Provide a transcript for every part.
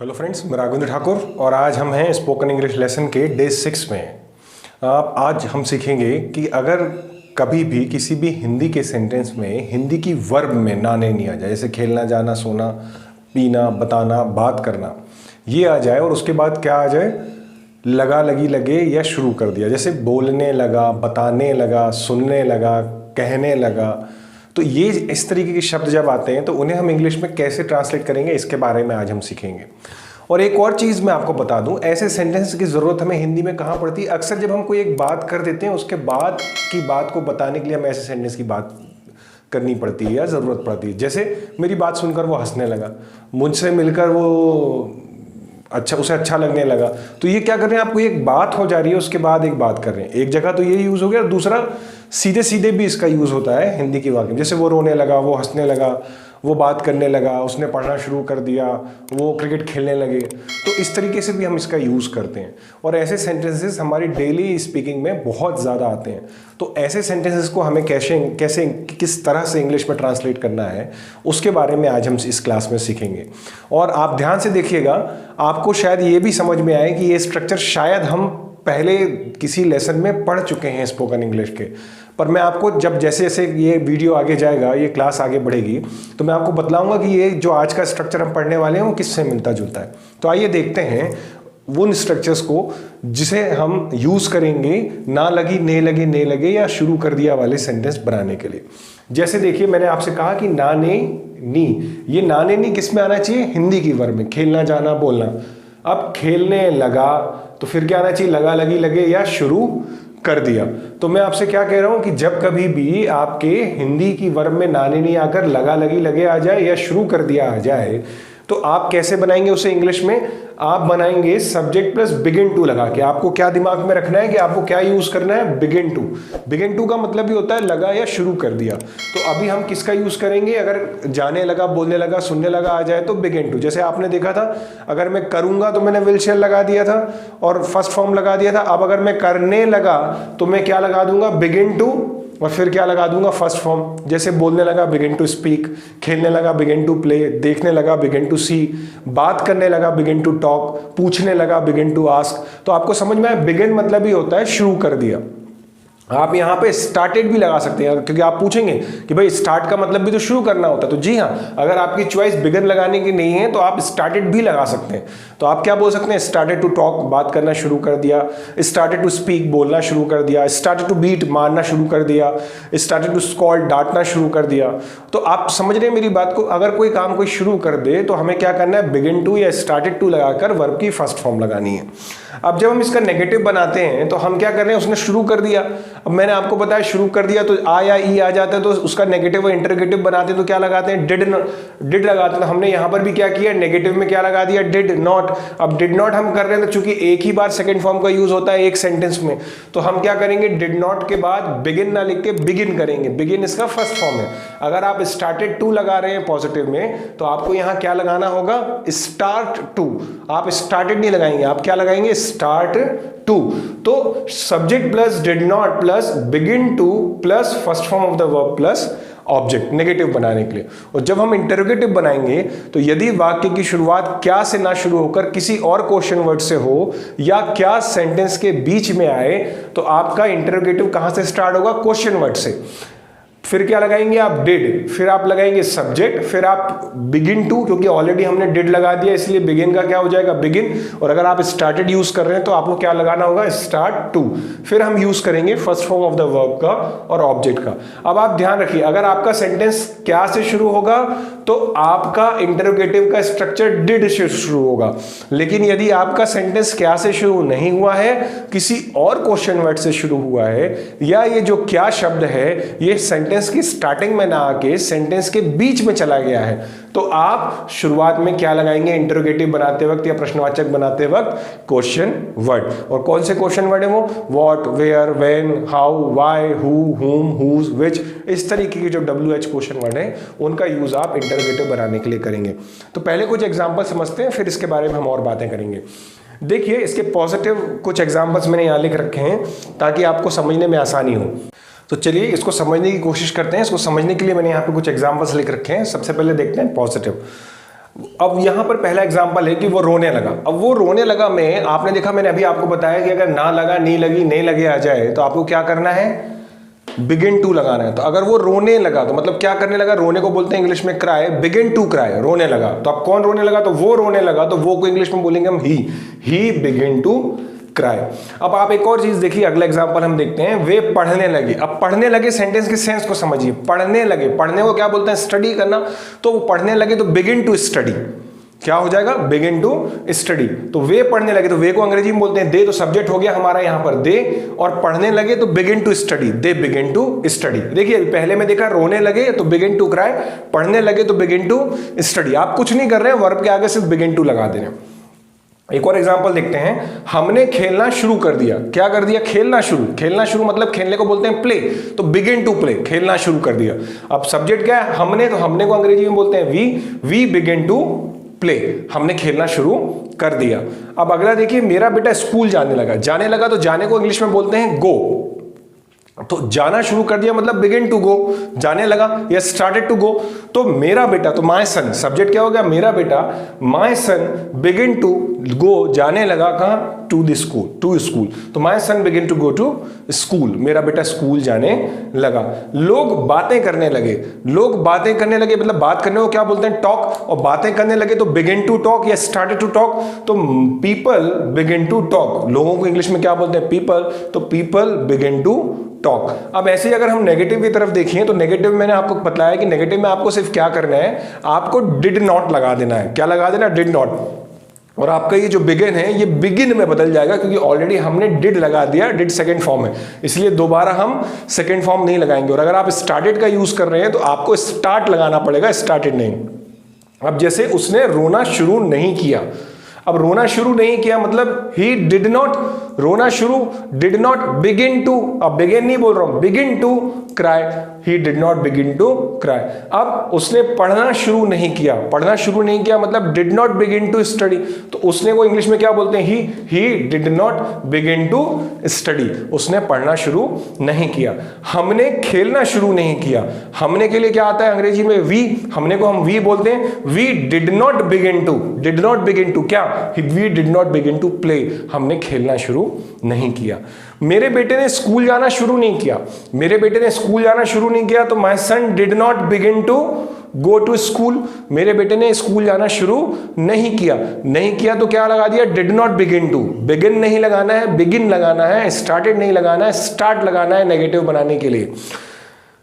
Hello friends, मैं राघवेंद्र ठाकुर और आज हम हैं स्पोकन इंग्लिश लेसन के डे 6 में। आज हम सीखेंगे कि अगर कभी भी किसी भी हिंदी के सेंटेंस में हिंदी की वर्ब में ना नहीं आ जाए, जैसे खेलना, जाना, सोना, पीना, बताना, बात करना, ये आ जाए और उसके बाद क्या आ जाए, लगा, लगी, लगे या शुरू कर दिया, जैसे बोलने लगा, बताने लगा, सुनने लगा, कहने लगा। तो ये इस तरीके के शब्द जब आते हैं तो उन्हें हम इंग्लिश में कैसे ट्रांसलेट करेंगे, इसके बारे में आज हम सीखेंगे। और एक और चीज़ मैं आपको बता दूं, ऐसे सेंटेंस की ज़रूरत हमें हिंदी में कहाँ पड़ती है। अक्सर जब हम कोई एक बात कर देते हैं, उसके बाद की बात को बताने के लिए हमें ऐसे सेंटेंस की बात करनी पड़ती है या ज़रूरत पड़ती है। जैसे मेरी बात सुनकर वो हंसने लगा, मुझसे मिलकर वो उसे अच्छा लगने लगा। तो ये क्या कर रहे हैं, आपको एक बात हो जा रही है, उसके बाद एक बात कर रहे हैं। एक जगह तो ये यूज़ हो गया, दूसरा सीधे सीधे भी इसका यूज़ होता है हिंदी की वाक्य में। जैसे वो रोने लगा, वो हंसने लगा, वो बात करने लगा, उसने पढ़ना शुरू कर दिया, वो क्रिकेट खेलने लगे। तो इस तरीके से भी हम इसका यूज़ करते हैं और ऐसे सेंटेंसेस हमारी डेली स्पीकिंग में बहुत ज़्यादा आते हैं। तो ऐसे सेंटेंसेस को हमें कैसे किस तरह से इंग्लिश में ट्रांसलेट करना है, उसके बारे में आज हम इस क्लास में सीखेंगे। और आप ध्यान से देखिएगा, आपको शायद ये भी समझ में आए कि ये स्ट्रक्चर शायद हम पहले किसी लेसन में पढ़ चुके हैं स्पोकन इंग्लिश के, पर मैं आपको जब जैसे जैसे ये वीडियो आगे जाएगा, ये क्लास आगे बढ़ेगी, तो मैं आपको बतलाऊंगा कि ये जो आज का स्ट्रक्चर हम पढ़ने वाले हैं वो किससे मिलता जुलता है। तो आइए देखते हैं उन स्ट्रक्चर्स को जिसे हम यूज़ करेंगे ना लगी, ने लगे, ने लगे या शुरू कर दिया वाले सेंटेंस बनाने के लिए। जैसे देखिए, मैंने आपसे कहा कि ना, ने, नी। ये ना, ने, नी किस में आना चाहिए? हिंदी की वर्ब में, खेलना, जाना, बोलना। अब खेलने लगा तो फिर क्या आना चाहिए? लगा, लगी, लगे या शुरू कर दिया। तो मैं आपसे क्या कह रहा हूं कि जब कभी भी आपके हिंदी की वर्ब में ना, ने, नी आकर लगा, लगी, लगे आ जाए या शुरू कर दिया आ जाए, तो आप कैसे बनाएंगे उसे इंग्लिश में? आप बनाएंगे सब्जेक्ट प्लस बिगिन टू लगा के। आपको क्या दिमाग में रखना है कि आपको क्या यूज करना है? Begin to. बिगिन टू का मतलब भी होता है लगा या शुरू कर दिया। तो अभी हम किसका यूज करेंगे? अगर जाने लगा, बोलने लगा, सुनने लगा आ जाए तो बिगिन टू। जैसे आपने देखा था, अगर मैं करूंगा तो मैंने विल शेल लगा दिया था और फर्स्ट फॉर्म लगा दिया था। अब अगर मैं करने लगा तो मैं क्या लगा दूंगा? बिगिन टू और फिर क्या लगा दूंगा? First form. जैसे बोलने लगा, बिगिन टू स्पीक, खेलने लगा, बिगिन टू प्ले, देखने लगा, बिगिन टू सी, बात करने लगा, बिगिन टू टॉक, पूछने लगा, बिगिन टू आस्क। तो आपको समझ में आया, बिगिन मतलब ही होता है शुरू कर दिया। आप यहाँ पे स्टार्टेड भी लगा सकते हैं, क्योंकि आप पूछेंगे कि भाई स्टार्ट का मतलब भी तो शुरू करना होता है। तो जी हाँ, अगर आपकी चॉइस बिगिन लगाने की नहीं है तो आप स्टार्टेड भी लगा सकते हैं। तो आप क्या बोल सकते हैं? स्टार्टेड टू टॉक, बात करना शुरू कर दिया। स्टार्टेड टू स्पीक, बोलना शुरू कर दिया। स्टार्टेड टू बीट, मारना शुरू कर दिया। स्टार्टेड टू स्कॉल्ड, डांटना शुरू कर दिया। तो आप समझ रहे हैं मेरी बात को? अगर कोई काम कोई शुरू कर दे तो हमें क्या करना है? बिगिन टू या स्टार्टेड टू लगाकर वर्ब की फर्स्ट फॉर्म लगानी है। अब जब हम इसका नेगेटिव बनाते हैं तो हम क्या कर रहे हैं? उसने शुरू कर दिया। अब मैंने आपको बताया शुरू कर दिया तो आ या ई आ जाता है, तो उसका नेगेटिव और इंटरोगेटिव बनाते हैं तो क्या लगाते हैं? डिड लगाते हैं। तो हमने यहां पर भी क्या किया? नेगेटिव में क्या लगा दिया? Did not. अब डिड नॉट हम कर रहे हैं तो चूंकि एक ही बार सेकंड फॉर्म का यूज होता है एक सेंटेंस में, तो हम क्या करेंगे? डिड नॉट के बाद बिगिन ना लिख के बिगिन करेंगे। बिगिन इसका फर्स्ट फॉर्म है। अगर आप स्टार्टेड टू लगा रहे हैं पॉजिटिव में, तो आपको यहां क्या लगाना होगा? Start to. आप स्टार्टेड नहीं लगाएंगे, आप क्या लगाएंगे? Start to. तो subject plus did not plus begin to plus first form of the verb plus object, negative बनाने के लिए। और जब हम इंटरोगेटिव बनाएंगे तो यदि वाक्य की शुरुआत क्या से ना शुरू होकर किसी और क्वेश्चन वर्ड से हो या क्या सेंटेंस के बीच में आए, तो आपका इंटरोगेटिव कहां से स्टार्ट होगा? क्वेश्चन वर्ड से। फिर क्या लगाएंगे आप? डिड। फिर आप लगाएंगे सब्जेक्ट, फिर आप बिगिन टू, क्योंकि ऑलरेडी हमने डिड लगा दिया इसलिए बिगिन का क्या हो जाएगा? बिगिन। और अगर आप स्टार्टेड यूज कर रहे हैं तो आपको क्या लगाना होगा? Start to. फिर हम यूज करेंगे first form of the verb का और ऑब्जेक्ट का। अब आप ध्यान रखिए, अगर आपका सेंटेंस क्या से शुरू होगा तो आपका इंटरोगेटिव का स्ट्रक्चर डिड से शुरू होगा। लेकिन यदि आपका सेंटेंस क्या से शुरू नहीं हुआ है, किसी और क्वेश्चन वर्ड से शुरू हुआ है, या ये जो क्या शब्द है ये सेंटेंस की स्टार्टिंग में ना आके सेंटेंस के बीच में चला गया है, तो आप शुरुआत में क्या लगाएंगे? इंटरोगेटिव बनाते वक्त या प्रश्नवाचक बनाते वक्त क्वेश्चन वर्ड। और कौन से क्वेश्चन वर्ड है वो? What, where, when, how, why, who, whom, whose, which. इस तरीके के जो WH क्वेश्चन वर्ड है उनका यूज आप इंटरोगेटिव बनाने के लिए करेंगे। तो पहले कुछ एग्जांपल समझते हैं, फिर इसके बारे में हम और बातें करेंगे। देखिए, इसके पॉजिटिव कुछ एग्जांपल्स मैंने यहां लिख रखे हैं ताकि आपको समझने में आसानी हो। तो चलिए इसको समझने की कोशिश करते हैं। इसको समझने के लिए मैंने यहाँ पे कुछ एग्जांपल्स लिख रखे हैं। सबसे पहले देखते हैं पॉजिटिव। अब यहां पर पहला एग्जांपल है कि वो रोने लगा। अब वो रोने लगा में आपने देखा, मैंने अभी आपको बताया कि अगर ना लगा, नी लगी, नहीं लगे आ जाए तो आपको क्या करना है, बिगिन टू लगाना है। तो अगर वो रोने लगा तो मतलब क्या करने लगा, रोने को बोलते हैं इंग्लिश में क्राई, बिगिन टू क्राई, रोने लगा। तो अब कौन रोने लगा, तो वो रोने लगा, तो वो को इंग्लिश में बोलेंगे हम ही बिगिन टू क्राई। अब आप एक और चीज देखिए, अगला एग्जांपल हम देखते हैं, वे पढ़ने लगे। अब पढ़ने लगे सेंटेंस के सेंस को समझिए, पढ़ने लगे, पढ़ने को क्या बोलते हैं, स्टडी करना। तो वो पढ़ने लगे तो बिगिन टू स्टडी, क्या हो जाएगा, बिगिन टू स्टडी। तो वे पढ़ने लगे, तो वे को अंग्रेजी में बोलते हैं दे, तो सब्जेक्ट हो गया हमारा यहां पर दे, और पढ़ने लगे तो begin to study, they begin to study. देखिए पहले में देखा रोने लगे तो बिगिन टू क्राई, पढ़ने लगे तो बिगिन टू स्टडी। आप कुछ नहीं कर रहे हैं, वर्ब के आगे सिर्फ बिगिन टू लगा दे रहे हैं। एक और एग्जांपल देखते हैं, हमने खेलना शुरू कर दिया। क्या कर दिया, खेलना शुरू। खेलना शुरू मतलब खेलने को बोलते हैं प्ले, तो बिगिन टू प्ले, खेलना शुरू कर दिया। अब सब्जेक्ट क्या है, हमने, तो हमने को अंग्रेजी में बोलते हैं वी बिगिन टू प्ले, हमने खेलना शुरू कर दिया। अब अगला देखिए, मेरा बेटा स्कूल जाने लगा। जाने लगा तो जाने को इंग्लिश में बोलते हैं गो, तो जाना शुरू कर दिया मतलब बिगिन टू गो, जाने लगा या स्टार्टेड टू गो। तो मेरा बेटा, तो माय सन, सब्जेक्ट क्या हो गया, मेरा बेटा, my son begin to go, जाने लगा कहां, to the school, to school. तो my son begin to go to school, मेरा बेटा स्कूल जाने लगा। लोग बातें करने लगे। लोग बातें करने लगे मतलब बात करने को क्या बोलते हैं, टॉक, और बातें करने लगे तो बिगिन टू टॉक या स्टार्टेड टू टॉक। तो पीपल बिगिन टू टॉक, लोगों को इंग्लिश में क्या बोलते हैं, पीपल, तो पीपल बिगिन टू टॉक। अब ऐसे ही अगर हम नेगेटिव की तरफ देखें तो नेगेटिव मैंने आपको बताया कि नेगेटिव में आपको सिर्फ क्या करना है, आपको डिड नॉट लगा देना है। क्या लगा देना, डिड नॉट। और आपका ये जो बिगिन है ये बिगिन में बदल जाएगा, क्योंकि ऑलरेडी हमने डिड लगा दिया, डिड सेकंड फॉर्म है, इसलिए दोबारा हम सेकंड फॉर्म नहीं लगाएंगे। और अगर आप स्टार्टेड का यूज कर रहे हैं तो आपको स्टार्ट लगाना पड़ेगा, स्टार्टेड नहीं। अब जैसे उसने रोना शुरू नहीं किया। अब रोना शुरू नहीं किया मतलब ही डिड नॉट, रोना शुरू, डिड नॉट बिगिन टू, अब बिगिन नहीं बोल रहा हूं, begin to cry, he did not begin to cry. अब उसने पढ़ना शुरू नहीं किया। पढ़ना शुरू नहीं किया मतलब did not begin to study, तो उसने को इंग्लिश में क्या बोलते हैं, he did not begin to study, उसने पढ़ना शुरू नहीं किया। हमने खेलना शुरू नहीं किया। हमने के लिए क्या आता है अंग्रेजी में, वी, हमने को हम वी बोलते हैं, we did not begin to, did not begin to क्या, we did not begin to play, हमने खेलना शुरू नहीं किया। मेरे बेटे ने स्कूल जाना शुरू नहीं किया। मेरे बेटे ने स्कूल जाना शुरू नहीं किया तो my son did not begin to go to school, मेरे बेटे ने स्कूल जाना शुरू नहीं किया। नहीं किया तो क्या लगा दिया, did not begin to, begin नहीं लगाना है, बिगिन लगाना है, स्टार्टेड नहीं लगाना है, स्टार्ट लगाना है नेगेटिव बनाने के लिए।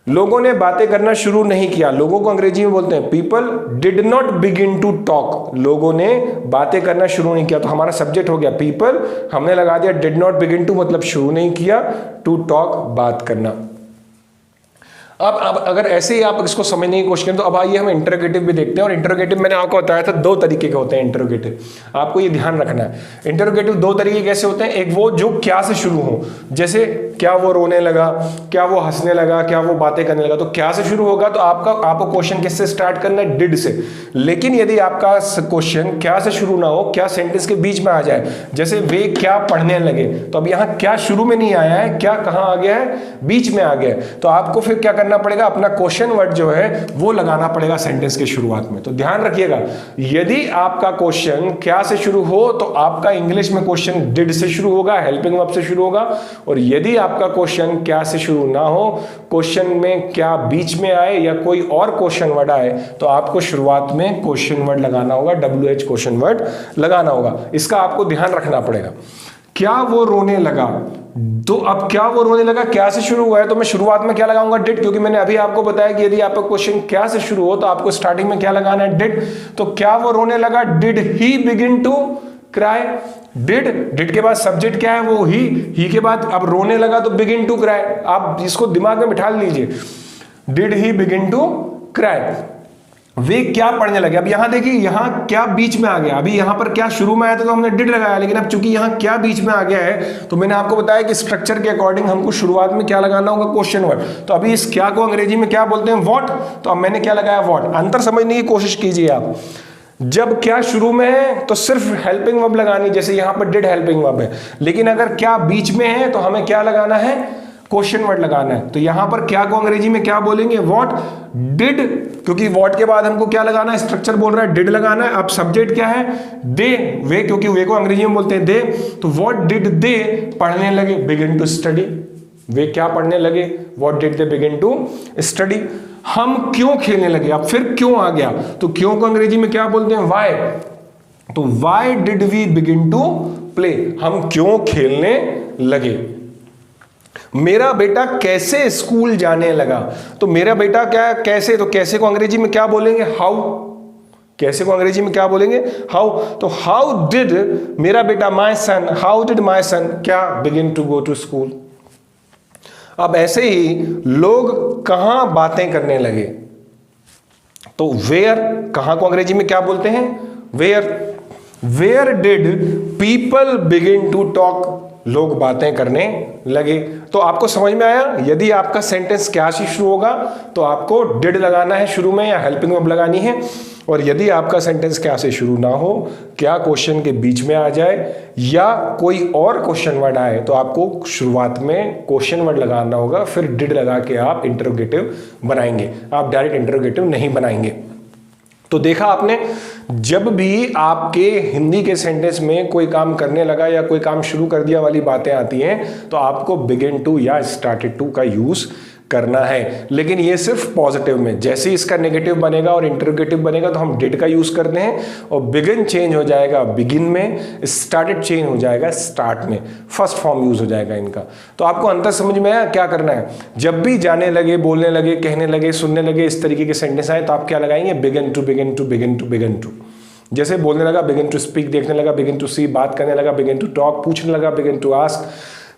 लोगों ने बातें करना शुरू नहीं किया। लोगों को अंग्रेजी में बोलते हैं people did not begin to talk, लोगों ने बातें करना शुरू नहीं किया। तो हमारा सब्जेक्ट हो गया पीपल, हमने लगा दिया डिड नॉट बिगिन टू मतलब शुरू नहीं किया, टू टॉक बात करना। अब अगर ऐसे ही आप इसको समझने की कोशिश करें तो अब आइए हम इंटरोगेटिव भी देखते हैं। और इंटरोगेटिव मैंने आपको बताया था दो तरीके के होते हैं इंटरोगेटिव, आपको ये ध्यान रखना है। इंटरोगेटिव दो तरीके कैसे होते हैं, एक वो जो क्या से शुरू हो, जैसे क्या वो रोने लगा, क्या वो हंसने लगा, क्या वो बातें करने लगा, तो क्या से शुरू होगा तो आपको क्वेश्चन किससे स्टार्ट करना है, डिड से। लेकिन यदि आपका क्वेश्चन क्या से शुरू ना हो, क्या सेंटेंस के बीच में आ जाए, जैसे वे क्या पढ़ने लगे, तो अब यहाँ क्या शुरू में नहीं आया है, क्या कहाँ आ गया है, बीच में आ गया है। तो आपको फिर क्या करना पड़ेगा, अपना क्वेश्चन वर्ड जो है वो लगाना पड़ेगा सेंटेंस के शुरुआत में। तो ध्यान रखिएगा, यदि आपका क्वेश्चन क्या से शुरू हो तो आपका इंग्लिश में क्वेश्चन डिड से शुरू होगा, हेल्पिंग वर्ब से शुरू होगा। और यदि आपका क्वेश्चन क्या से शुरू ना हो, क्वेश्चन में क्या बीच में आए या कोई और क्वेश्चन वर्ड आए, तो आपको शुरुआत में क्वेश्चन वर्ड लगाना होगा, WH क्वेश्चन वर्ड लगाना होगा। इसका आपको ध्यान रखना पड़ेगा। क्या वो रोने लगा, तो अब क्या वो रोने लगा क्या से शुरू हुआ है, तो मैं शुरुआत में क्या लगाऊंगा, डिड, क्योंकि मैंने अभी आपको बताया कि यदि आपका क्वेश्चन क्या से शुरू हो तो आपको स्टार्टिंग में क्या लगाना है, डिड। तो क्या वो रोने लगा, did he begin to cry, did के बाद सब्जेक्ट क्या है वो ही के बाद अब रोने लगा तो बिगिन टू क्राई। आप इसको दिमाग में बिठा लीजिए, did he begin to cry. वे क्या पढ़ने लगे, अब यहां देखिए यहां क्या बीच में आ गया, अभी यहां पर क्या शुरू में आया था तो हमने डिड लगाया, लेकिन अब चूंकि यहां क्या बीच में आ गया है तो मैंने आपको बताया कि स्ट्रक्चर के अकॉर्डिंग हमको शुरुआत में क्या लगाना होगा, क्वेश्चन वर्ड। तो अभी इस क्या को अंग्रेजी में क्या बोलते हैं, व्हाट, तो अब मैंने क्या लगाया, व्हाट। अंतर समझने की कोशिश कीजिए आप, जब क्या शुरू में है तो सिर्फ हेल्पिंग वर्ब लगानी, जैसे यहां पर डिड हेल्पिंग वर्ब है, लेकिन अगर क्या बीच में है तो हमें क्या लगाना है, क्वेश्चन वर्ड लगाना है। तो यहां पर क्या को अंग्रेजी में क्या बोलेंगे, व्हाट डिड, क्योंकि व्हाट के बाद हमको क्या लगाना है, स्ट्रक्चर बोल रहा है डिड लगाना है। अब सब्जेक्ट क्या है, दे, वे, क्योंकि वे को अंग्रेजी में बोलते हैं दे। तो व्हाट डिड दे पढ़ने लगे, बिगिन टू स्टडी। वे क्या पढ़ने लगे, what did they begin to study. हम क्यों खेलने लगे, अब फिर क्यों आ गया, तो क्यों को अंग्रेजी में क्या बोलते हैं, व्हाई। तो why did we begin to play, हम क्यों खेलने लगे। मेरा बेटा कैसे स्कूल जाने लगा, तो मेरा बेटा क्या कैसे, तो कैसे को अंग्रेजी में क्या बोलेंगे, हाउ। कैसे को अंग्रेजी में क्या बोलेंगे, हाउ। तो हाउ डिड मेरा बेटा, my son, how did my son क्या begin to go to school. अब ऐसे ही लोग कहां बातें करने लगे, तो वेयर, कहां को अंग्रेजी में क्या बोलते हैं, where. Where did people begin to talk, लोग बातें करने लगे। तो आपको समझ में आया, यदि आपका सेंटेंस क्या से शुरू होगा तो आपको डिड लगाना है शुरू में या हेल्पिंग वर्ब लगानी है, और यदि आपका सेंटेंस क्या से शुरू ना हो, क्या क्वेश्चन के बीच में आ जाए या कोई और क्वेश्चन वर्ड आए, तो आपको शुरुआत में क्वेश्चन वर्ड लगाना होगा, फिर डिड लगा के आप इंटरोगेटिव बनाएंगे, आप डायरेक्ट इंटरोगेटिव नहीं बनाएंगे। तो देखा आपने, जब भी आपके हिंदी के सेंटेंस में कोई काम करने लगा या कोई काम शुरू कर दिया वाली बातें आती हैं, तो आपको बिगिन टू या स्टार्टेड टू का यूज करना है। लेकिन ये सिर्फ पॉजिटिव में, जैसे ही इसका नेगेटिव बनेगा और इंटरोगेटिव बनेगा तो हम डिड का यूज करते हैं, और बिगिन चेंज हो जाएगा बिगिन में, स्टार्टेड चेंज हो जाएगा स्टार्ट में, फर्स्ट फॉर्म यूज हो जाएगा इनका। तो आपको अंतर समझ में आया क्या करना है। जब भी जाने लगे, बोलने लगे, कहने लगे, सुनने लगे, इस तरीके के सेंटेंस आए तो आप क्या लगाएंगे, begin to begin to begin to begin to. जैसे बोलने लगा बिगिन टू स्पीक, देखने लगा बिगिन टू सी, बात करने लगा बिगिन टू टॉक, पूछने लगा बिगिन टू आस्क,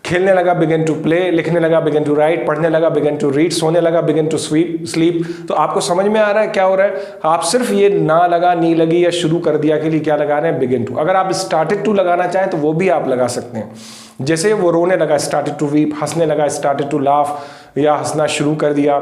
खेलने लगा बिगिन टू प्ले, लिखने लगा बिगिन टू राइट, पढ़ने लगा बिगिन टू रीड, सोने लगा बिगिन टू स्लीप। तो आपको समझ में आ रहा है क्या हो रहा है। आप सिर्फ ये ना लगा, नी लगी या शुरू कर दिया के लिए क्या लगा रहे हैं, बिगिन टू। अगर आप स्टार्टेड टू लगाना चाहें तो वो भी आप लगा सकते हैं। जैसे वो रोने लगा, स्टार्टेड टू वीप, हंसने लगा, स्टार्टेड टू लाफ, या हंसना शुरू कर दिया,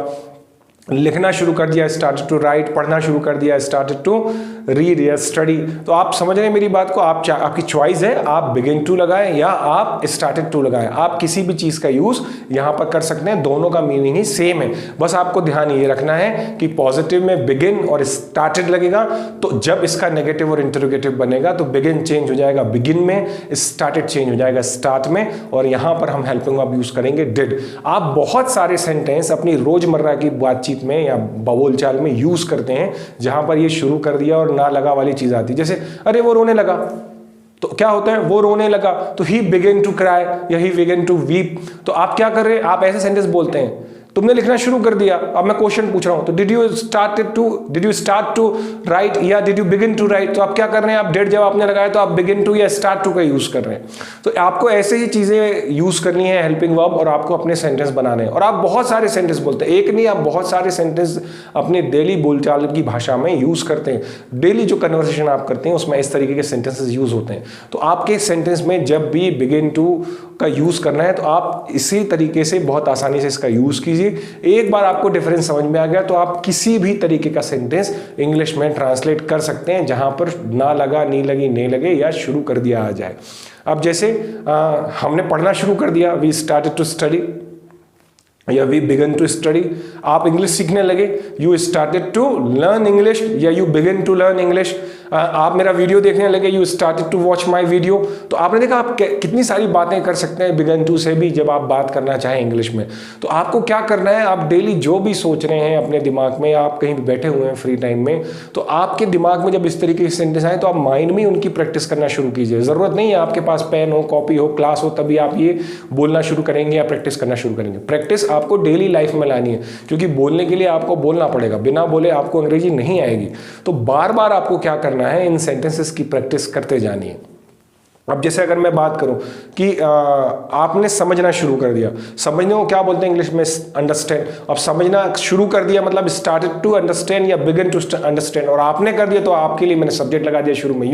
लिखना शुरू कर दिया, स्टार्टेड टू राइट, पढ़ना शुरू कर दिया, स्टार्टेड टू रीड या स्टडी। तो आप समझ रहे हैं मेरी बात को, आपकी चॉइस है, आप बिगिन टू लगाएं या आप स्टार्टेड टू लगाएं, आप किसी भी चीज का यूज यहां पर कर सकते हैं, दोनों का मीनिंग ही सेम है। बस आपको ध्यान ये रखना है कि पॉजिटिव में बिगिन और स्टार्टेड लगेगा, तो जब इसका नेगेटिव और इंटरोगेटिव बनेगा तो बिगिन चेंज हो जाएगा बिगिन में, स्टार्टेड चेंज हो जाएगा स्टार्ट में, और यहां पर हम हेल्पिंग वर्ब यूज करेंगे डिड। आप बहुत सारे सेंटेंस अपनी रोजमर्रा की बातचीत में या बोलचाल में यूज करते हैं जहां पर ये शुरू कर दिया और ना लगा वाली चीज आती है। जैसे अरे वो रोने लगा, तो क्या होता है, वो रोने लगा, तो ही बिगिन टू क्राई या ही बिगिन टू वीप। तो आप क्या कर रहे हैं, आप ऐसे सेंटेंस बोलते हैं, तुमने लिखना शुरू कर दिया, अब मैं क्वेश्चन पूछ रहा हूं, तो did you start to write या did you begin to write. तो आप क्या कर रहे हैं, आप डिड जब आपने लगाया तो आप बिगिन टू या स्टार्ट टू का यूज कर रहे हैं। तो आपको ऐसे ही चीजें यूज करनी है हेल्पिंग वर्ब, और आपको अपने सेंटेंस बनाने हैं। और आप बहुत सारे सेंटेंस बोलते हैं, एक नहीं, आप बहुत सारे सेंटेंस अपने डेली बोलचाल की भाषा में यूज करते हैं। डेली जो कन्वर्सेशन आप करते हैं उसमें इस तरीके के सेंटेंसेस यूज होते हैं। तो आपके सेंटेंस में जब भी बिगिन टू का यूज करना है तो आप इसी तरीके से बहुत आसानी से इसका यूज कीजिए। एक बार आपको डिफरेंस समझ में आ गया तो आप किसी भी तरीके का सेंटेंस इंग्लिश में ट्रांसलेट कर सकते हैं जहां पर ना लगा, नी लगी, ने लगे या शुरू कर दिया आ जाए। अब जैसे हमने पढ़ना शुरू कर दिया, वी स्टार्टेड टू स्टडी या वी बिगन टू स्टडी। आप इंग्लिश सीखने लगे, you started to learn English या you begin to learn English. आप मेरा वीडियो देखने लगे, you started to watch my video. तो आपने देखा आप कितनी सारी बातें कर सकते हैं बिगिन टू से भी जब आप बात करना चाहें इंग्लिश में। तो आपको क्या करना है, आप डेली जो भी सोच रहे हैं अपने दिमाग में, आप कहीं भी बैठे हुए हैं फ्री टाइम में, तो आपके दिमाग में जब इस तरीके के सेंटेंस आए तो आप माइंड में उनकी प्रैक्टिस करना शुरू कीजिए। जरूरत नहीं है आपके पास पेन हो, कॉपी हो, क्लास हो तभी आप ये बोलना शुरू करेंगे या प्रैक्टिस करना शुरू करेंगे। प्रैक्टिस आपको डेली लाइफ में लानी है, क्योंकि बोलने के लिए आपको बोलना पड़ेगा, बिना बोले आपको अंग्रेजी नहीं आएगी। तो बार बार आपको क्या करना है, इन सेंटेंसेस की प्रैक्टिस करते जानी है। अब जैसे अगर मैं बात करूं कि आपने समझना शुरू कर दिया, समझने को क्या बोलते हैं इंग्लिश में, अंडरस्टैंड। अब समझना शुरू कर दिया मतलब स्टार्टेड टू अंडरस्टैंड या बिगिन टू अंडरस्टैंड, और आपने कर दिया तो आपके लिए मैंने सब्जेक्ट लगा दिया शुरू में,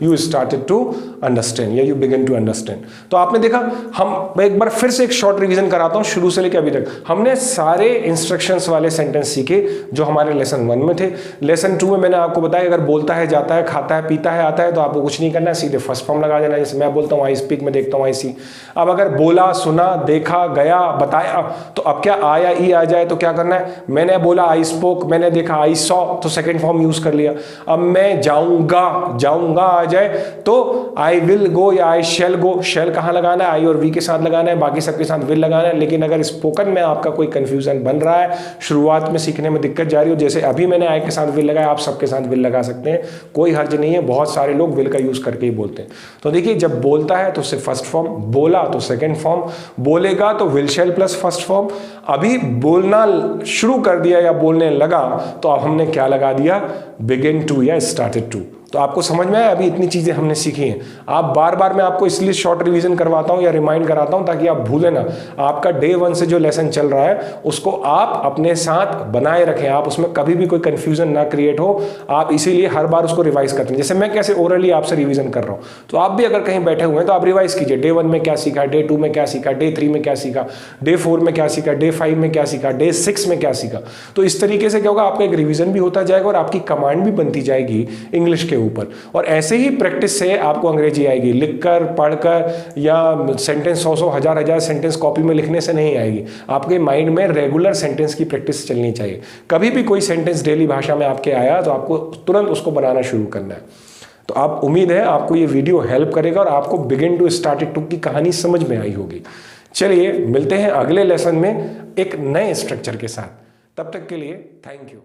यू स्टार्टेड टू अंडरस्टैंड या यू बिगिन टू अंडरस्टैंड। तो आपने देखा, हम एक बार फिर से एक शॉर्ट रिवीजन कराता हूं शुरू से लेकर अभी तक। हमने सारे इंस्ट्रक्शंस वाले सेंटेंस सीखे जो हमारे लेसन 1 में थे। लेसन 2 में मैंने आपको बताया अगर बोलता है, जाता है, खाता है, पीता है, आता है तो आपको कुछ नहीं करना है, सीधे फर्स्ट फॉर्म लगा देना। है, जैसे मैं बोलता हूँ आई स्पीक, मैं देखता हूँ आई सी। अब अगर बोला, सुना, देखा, गया, बताया, तो अब क्या आ या ई आ जाए तो क्या करना है, मैंने बोला आई स्पोक, मैंने देखा आई सॉ, तो सेकेंड फॉर्म यूज कर लिया। अब मैं जाऊंगा, जाऊंगा आ जाए तो आई विल गो या आई शैल गो, शैल कहाँ लगाना है, आई और वी के साथ लगाना है, बाकी सबके साथ विल लगाना है। लेकिन अगर स्पोकन में आपका कोई कंफ्यूजन बन रहा है, शुरुआत में सीखने में दिक्कत जा रही हो, जैसे अभी मैंने आई के साथ विल लगाया, आप सबके साथ विल लगा सकते हैं, कोई हर्ज नहीं है। बहुत सारे लोग विल का यूज करके ही बोलते हैं। तो देखिए, जब बोलता है तो सिर्फ फर्स्ट फॉर्म, बोला तो सेकंड फॉर्म, बोलेगा तो will shell plus first form. अभी बोलना शुरू कर दिया या बोलने लगा तो अब हमने क्या लगा दिया, बिगिन टू या स्टार्टेड टू। तो आपको समझ में आया, अभी इतनी चीजें हमने सीखी हैं। आप बार बार मैं आपको इसलिए शॉर्ट रिवीजन करवाता हूं या रिमाइंड कराता हूं ताकि आप भूलें ना। आपका डे 1 से जो लेसन चल रहा है उसको आप अपने साथ बनाए रखें, आप उसमें कभी भी कोई कंफ्यूजन ना क्रिएट हो। आप इसीलिए हर बार उसको रिवाइज करते हैं। जैसे मैं कैसे ओरली आपसे रिवीजन कर रहा हूं, तो आप भी अगर कहीं बैठे हुए हैं तो आप रिवाइज कीजिए, डे 1 में क्या सीखा, डे 2 में क्या सीखा, डे 3 में क्या सीखा, डे 4 में क्या सीखा, डे 5 में क्या सीखा, डे 6 में क्या सीखा। तो इस तरीके से क्या होगा, आपका एक रिवीजन भी होता जाएगा और आपकी कमांड भी बनती जाएगी इंग्लिश के ऊपर। और ऐसे ही प्रैक्टिस से आपको अंग्रेजी आएगी, लिखकर, पढ़कर या सेंटेंस 100 हजार सेंटेंस कॉपी में लिखने से नहीं आएगी। आपके माइंड में रेगुलर सेंटेंस की प्रैक्टिस चलनी चाहिए। कभी भी कोई सेंटेंस डेली भाषा में आपके आया तो आपको तुरंत उसको बनाना शुरू करना है। तो आप, उम्मीद है आपको ये वीडियो हेल्प करेगा और आपको बिगिन टू स्टार्टेड टू की कहानी समझ में आई होगी। चलिए मिलते हैं अगले लेसन में एक नए स्ट्रक्चर के साथ। तब तक के लिए थैंक यू।